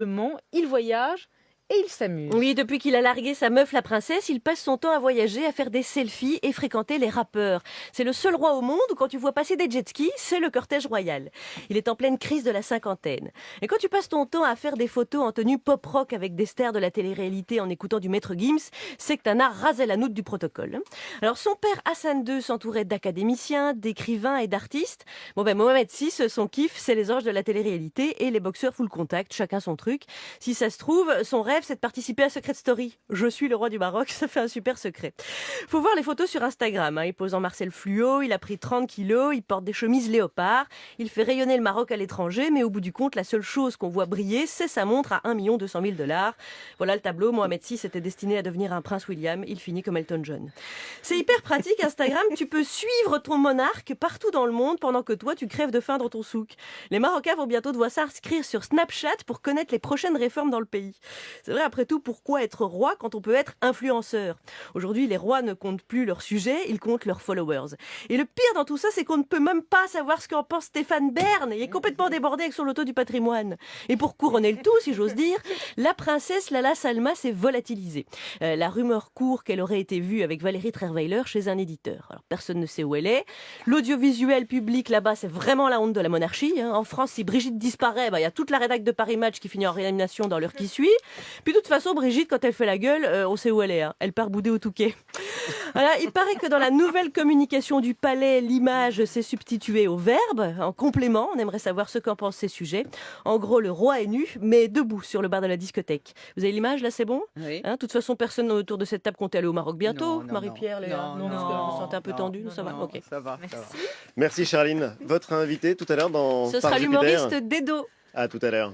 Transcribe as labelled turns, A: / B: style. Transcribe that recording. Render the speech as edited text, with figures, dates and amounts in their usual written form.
A: Il voyage et il s'amuse.
B: Oui, depuis qu'il a largué sa meuf la princesse, il passe son temps à voyager, à faire des selfies et fréquenter les rappeurs. C'est le seul roi au monde où quand tu vois passer des jet skis, c'est le cortège royal. Il est en pleine crise de la cinquantaine. Et quand tu passes ton temps à faire des photos en tenue pop-rock avec des stars de la télé-réalité en écoutant du Maître Gims, c'est que t'en as rasé la noute du protocole. Alors son père Hassan II s'entourait d'académiciens, d'écrivains et d'artistes. Mohamed VI, son kiff, c'est les anges de la télé-réalité et les boxeurs full contact, chacun son truc. Si ça se trouve, son rêve, c'est de participer à Secret Story. Je suis le roi du Maroc, ça fait un super secret. Faut voir les photos sur Instagram. Il pose en Marcel Fluo, il a pris 30 kilos, il porte des chemises léopard, il fait rayonner le Maroc à l'étranger, mais au bout du compte, la seule chose qu'on voit briller, c'est sa montre à 1 200 000 $. Voilà le tableau. Mohamed VI était destiné à devenir un prince William. Il finit comme Elton John. C'est hyper pratique, Instagram. Tu peux suivre ton monarque partout dans le monde pendant que toi, tu crèves de faim dans ton souk. Les Marocains vont bientôt devoir s'inscrire sur Snapchat pour connaître les prochaines réformes dans le pays. C'est vrai, après tout, pourquoi être roi quand on peut être influenceur? Aujourd'hui, les rois ne comptent plus leur sujet, ils comptent leurs followers. Et le pire dans tout ça, c'est qu'on ne peut même pas savoir ce qu'en pense Stéphane Bern. Il est complètement débordé avec son loto du patrimoine. Et pour couronner le tout, si j'ose dire, la princesse Lala Salma s'est volatilisée. La rumeur court qu'elle aurait été vue avec Valérie Trierweiler chez un éditeur. Alors personne ne sait où elle est. L'audiovisuel public là-bas, c'est vraiment la honte de la monarchie. En France, si Brigitte disparaît, il y a toute la rédac de Paris Match qui finit en réanimation dans l'heure qui suit. Puis de toute façon, Brigitte, quand elle fait la gueule, on sait où elle est. Elle part bouder au Touquet. Voilà, il paraît que dans la nouvelle communication du palais, l'image s'est substituée au verbe. En complément, on aimerait savoir ce qu'en pensent ces sujets. En gros, le roi est nu, mais debout sur le bar de la discothèque. Vous avez l'image, là, c'est bon?
C: Oui.
B: De toute façon, personne autour de cette table comptait aller au Maroc bientôt.
C: Non, non,
B: Marie-Pierre, Léa?
C: non,
B: Parce qu'on
C: non,
B: se sentait un peu
C: non,
B: tendu.
C: non,
B: Ça va?
C: non,
B: Ok.
C: ça va.
D: Merci Charline. Votre invité tout à l'heure dans
B: Ce
D: Par
B: sera
D: Jupiter.
B: l'humoriste Dedo.
D: À tout à l'heure.